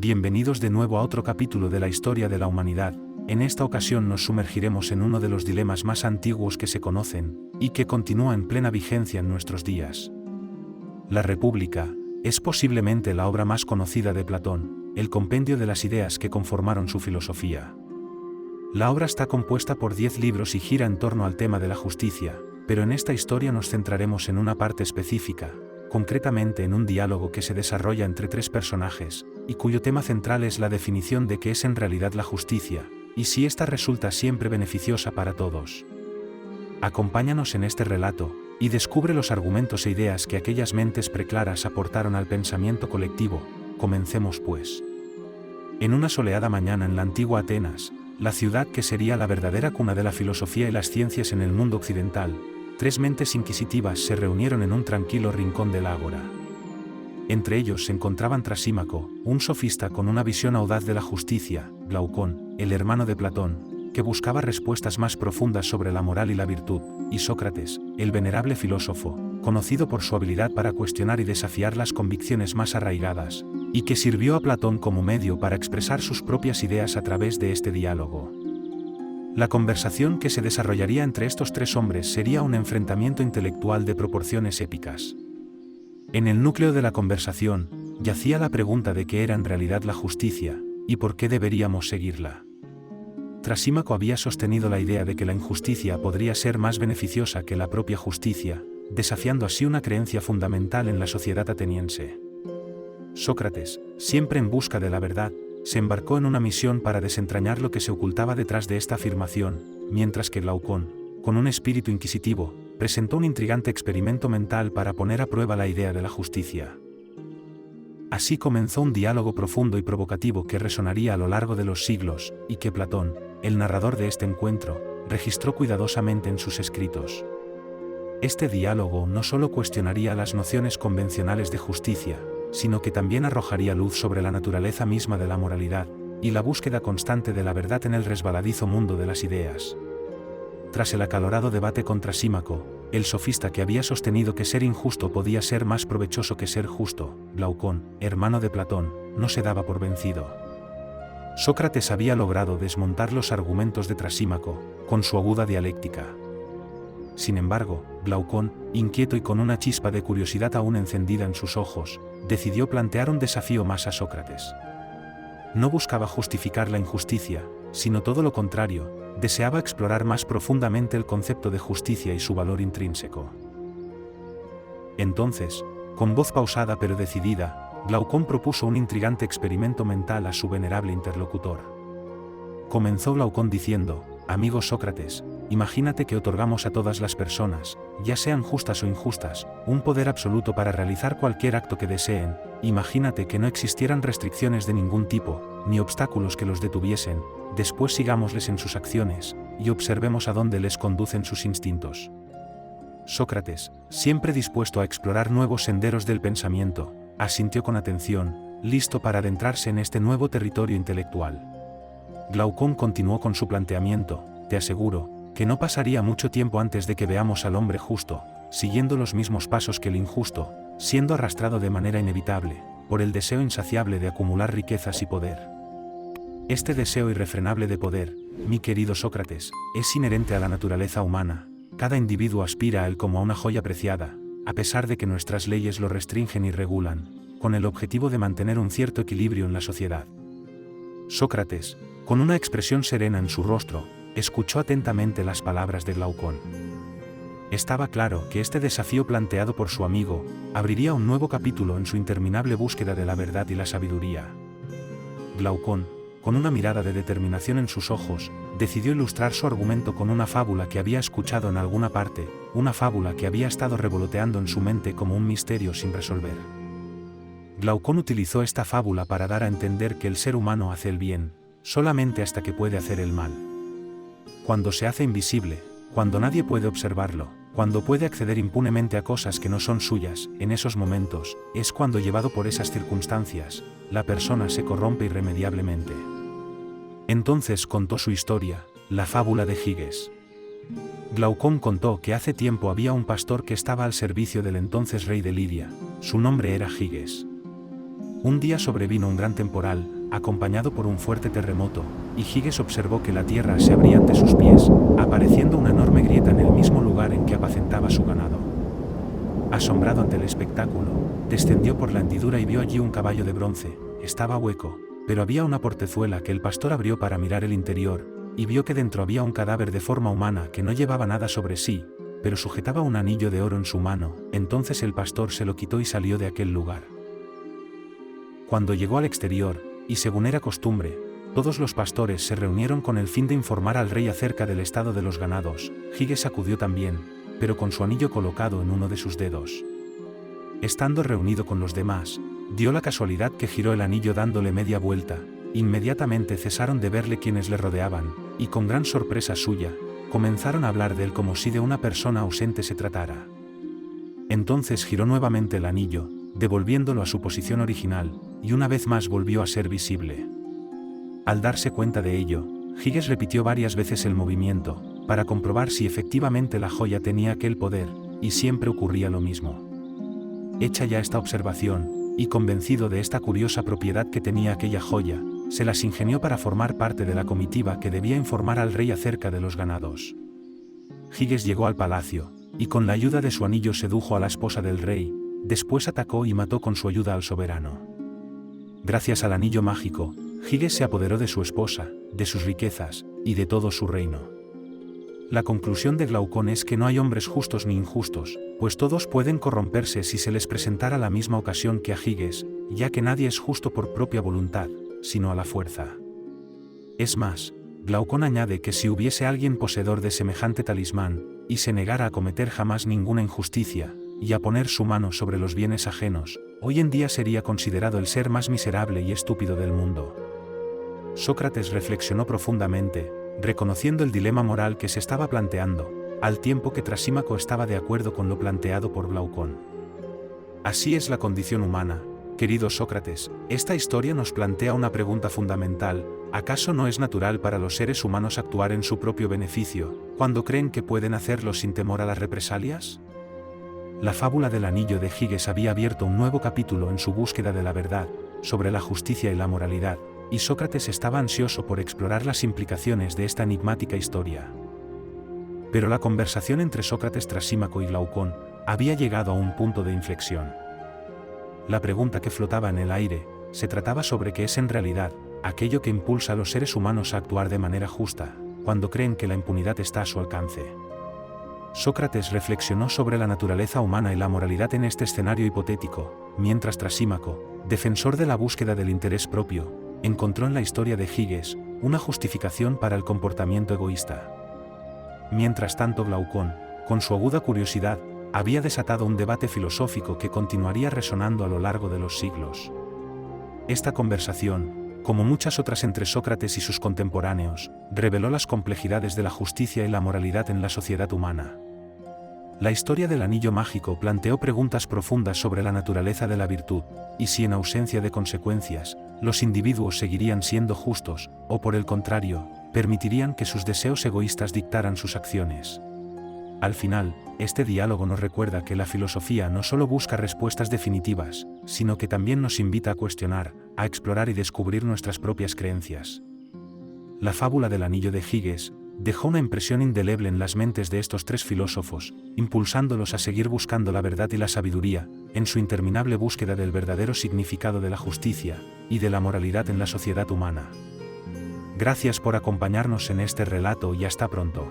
Bienvenidos de nuevo a otro capítulo de la historia de la humanidad. En esta ocasión nos sumergiremos en uno de los dilemas más antiguos que se conocen, y que continúa en plena vigencia en nuestros días. La República es posiblemente la obra más conocida de Platón, el compendio de las ideas que conformaron su filosofía. La obra está compuesta por 10 libros y gira en torno al tema de la justicia, pero en esta historia nos centraremos en una parte específica, concretamente en un diálogo que se desarrolla entre 3 personajes, y cuyo tema central es la definición de qué es en realidad la justicia, y si ésta resulta siempre beneficiosa para todos. Acompáñanos en este relato, y descubre los argumentos e ideas que aquellas mentes preclaras aportaron al pensamiento colectivo. Comencemos pues. En una soleada mañana en la antigua Atenas, la ciudad que sería la verdadera cuna de la filosofía y las ciencias en el mundo occidental, 3 mentes inquisitivas se reunieron en un tranquilo rincón del ágora. Entre ellos se encontraban Trasímaco, un sofista con una visión audaz de la justicia, Glaucón, el hermano de Platón, que buscaba respuestas más profundas sobre la moral y la virtud, y Sócrates, el venerable filósofo, conocido por su habilidad para cuestionar y desafiar las convicciones más arraigadas, y que sirvió a Platón como medio para expresar sus propias ideas a través de este diálogo. La conversación que se desarrollaría entre estos 3 hombres sería un enfrentamiento intelectual de proporciones épicas. En el núcleo de la conversación, yacía la pregunta de qué era en realidad la justicia, y por qué deberíamos seguirla. Trasímaco había sostenido la idea de que la injusticia podría ser más beneficiosa que la propia justicia, desafiando así una creencia fundamental en la sociedad ateniense. Sócrates, siempre en busca de la verdad, se embarcó en una misión para desentrañar lo que se ocultaba detrás de esta afirmación, mientras que Glaucón, con un espíritu inquisitivo, presentó un intrigante experimento mental para poner a prueba la idea de la justicia. Así comenzó un diálogo profundo y provocativo que resonaría a lo largo de los siglos, y que Platón, el narrador de este encuentro, registró cuidadosamente en sus escritos. Este diálogo no solo cuestionaría las nociones convencionales de justicia, sino que también arrojaría luz sobre la naturaleza misma de la moralidad, y la búsqueda constante de la verdad en el resbaladizo mundo de las ideas. Tras el acalorado debate con Trasímaco, el sofista que había sostenido que ser injusto podía ser más provechoso que ser justo, Glaucón, hermano de Platón, no se daba por vencido. Sócrates había logrado desmontar los argumentos de Trasímaco, con su aguda dialéctica. Sin embargo, Glaucón, inquieto y con una chispa de curiosidad aún encendida en sus ojos, decidió plantear un desafío más a Sócrates. No buscaba justificar la injusticia, sino todo lo contrario, deseaba explorar más profundamente el concepto de justicia y su valor intrínseco. Entonces, con voz pausada pero decidida, Glaucón propuso un intrigante experimento mental a su venerable interlocutor. Comenzó Glaucón diciendo: «Amigo Sócrates, imagínate que otorgamos a todas las personas, ya sean justas o injustas, un poder absoluto para realizar cualquier acto que deseen. Imagínate que no existieran restricciones de ningún tipo, ni obstáculos que los detuviesen. Después sigámosles en sus acciones, y observemos a dónde les conducen sus instintos». Sócrates, siempre dispuesto a explorar nuevos senderos del pensamiento, asintió con atención, listo para adentrarse en este nuevo territorio intelectual. Glaucón continuó con su planteamiento: «Te aseguro que no pasaría mucho tiempo antes de que veamos al hombre justo, siguiendo los mismos pasos que el injusto, siendo arrastrado de manera inevitable, por el deseo insaciable de acumular riquezas y poder. Este deseo irrefrenable de poder, mi querido Sócrates, es inherente a la naturaleza humana. Cada individuo aspira a él como a una joya preciada, a pesar de que nuestras leyes lo restringen y regulan, con el objetivo de mantener un cierto equilibrio en la sociedad». Sócrates, con una expresión serena en su rostro, escuchó atentamente las palabras de Glaucón. Estaba claro que este desafío planteado por su amigo abriría un nuevo capítulo en su interminable búsqueda de la verdad y la sabiduría. Glaucón, con una mirada de determinación en sus ojos, decidió ilustrar su argumento con una fábula que había escuchado en alguna parte, una fábula que había estado revoloteando en su mente como un misterio sin resolver. Glaucón utilizó esta fábula para dar a entender que el ser humano hace el bien, solamente hasta que puede hacer el mal. Cuando se hace invisible, cuando nadie puede observarlo, cuando puede acceder impunemente a cosas que no son suyas, en esos momentos, es cuando, llevado por esas circunstancias, la persona se corrompe irremediablemente. Entonces contó su historia, la fábula de Giges. Glaucón contó que hace tiempo había un pastor que estaba al servicio del entonces rey de Lidia. Su nombre era Giges. Un día sobrevino un gran temporal, acompañado por un fuerte terremoto, y Giges observó que la tierra se abría ante sus pies, apareciendo una enorme grieta en el mismo lugar en que apacentaba su ganado. Asombrado ante el espectáculo, descendió por la hendidura y vio allí un caballo de bronce. Estaba hueco, pero había una portezuela que el pastor abrió para mirar el interior, y vio que dentro había un cadáver de forma humana que no llevaba nada sobre sí, pero sujetaba un anillo de oro en su mano. Entonces el pastor se lo quitó y salió de aquel lugar. Cuando llegó al exterior, y según era costumbre, todos los pastores se reunieron con el fin de informar al rey acerca del estado de los ganados. Giges acudió también, pero con su anillo colocado en uno de sus dedos. Estando reunido con los demás, dio la casualidad que giró el anillo dándole media vuelta. Inmediatamente cesaron de verle quienes le rodeaban, y con gran sorpresa suya, comenzaron a hablar de él como si de una persona ausente se tratara. Entonces giró nuevamente el anillo, devolviéndolo a su posición original, y una vez más volvió a ser visible. Al darse cuenta de ello, Giges repitió varias veces el movimiento, para comprobar si efectivamente la joya tenía aquel poder, y siempre ocurría lo mismo. Hecha ya esta observación, y convencido de esta curiosa propiedad que tenía aquella joya, se las ingenió para formar parte de la comitiva que debía informar al rey acerca de los ganados. Giges llegó al palacio, y con la ayuda de su anillo sedujo a la esposa del rey, después atacó y mató con su ayuda al soberano. Gracias al anillo mágico, Giges se apoderó de su esposa, de sus riquezas, y de todo su reino. La conclusión de Glaucón es que no hay hombres justos ni injustos, pues todos pueden corromperse si se les presentara la misma ocasión que a Giges, ya que nadie es justo por propia voluntad, sino a la fuerza. Es más, Glaucón añade que si hubiese alguien poseedor de semejante talismán, y se negara a cometer jamás ninguna injusticia, y a poner su mano sobre los bienes ajenos, hoy en día sería considerado el ser más miserable y estúpido del mundo. Sócrates reflexionó profundamente, reconociendo el dilema moral que se estaba planteando, al tiempo que Trasímaco estaba de acuerdo con lo planteado por Glaucón. Así es la condición humana, querido Sócrates. Esta historia nos plantea una pregunta fundamental: ¿acaso no es natural para los seres humanos actuar en su propio beneficio, cuando creen que pueden hacerlo sin temor a las represalias? La fábula del anillo de Giges había abierto un nuevo capítulo en su búsqueda de la verdad, sobre la justicia y la moralidad, y Sócrates estaba ansioso por explorar las implicaciones de esta enigmática historia. Pero la conversación entre Sócrates, Trasímaco y Glaucón había llegado a un punto de inflexión. La pregunta que flotaba en el aire se trataba sobre qué es en realidad aquello que impulsa a los seres humanos a actuar de manera justa, cuando creen que la impunidad está a su alcance. Sócrates reflexionó sobre la naturaleza humana y la moralidad en este escenario hipotético, mientras Trasímaco, defensor de la búsqueda del interés propio, encontró en la historia de Giges una justificación para el comportamiento egoísta. Mientras tanto, Glaucón, con su aguda curiosidad, había desatado un debate filosófico que continuaría resonando a lo largo de los siglos. Esta conversación, como muchas otras entre Sócrates y sus contemporáneos, reveló las complejidades de la justicia y la moralidad en la sociedad humana. La historia del anillo mágico planteó preguntas profundas sobre la naturaleza de la virtud, y si en ausencia de consecuencias, los individuos seguirían siendo justos, o por el contrario, permitirían que sus deseos egoístas dictaran sus acciones. Al final, este diálogo nos recuerda que la filosofía no solo busca respuestas definitivas, sino que también nos invita a cuestionar, a explorar y descubrir nuestras propias creencias. La fábula del anillo de Giges dejó una impresión indeleble en las mentes de estos tres filósofos, impulsándolos a seguir buscando la verdad y la sabiduría, en su interminable búsqueda del verdadero significado de la justicia y de la moralidad en la sociedad humana. Gracias por acompañarnos en este relato y hasta pronto.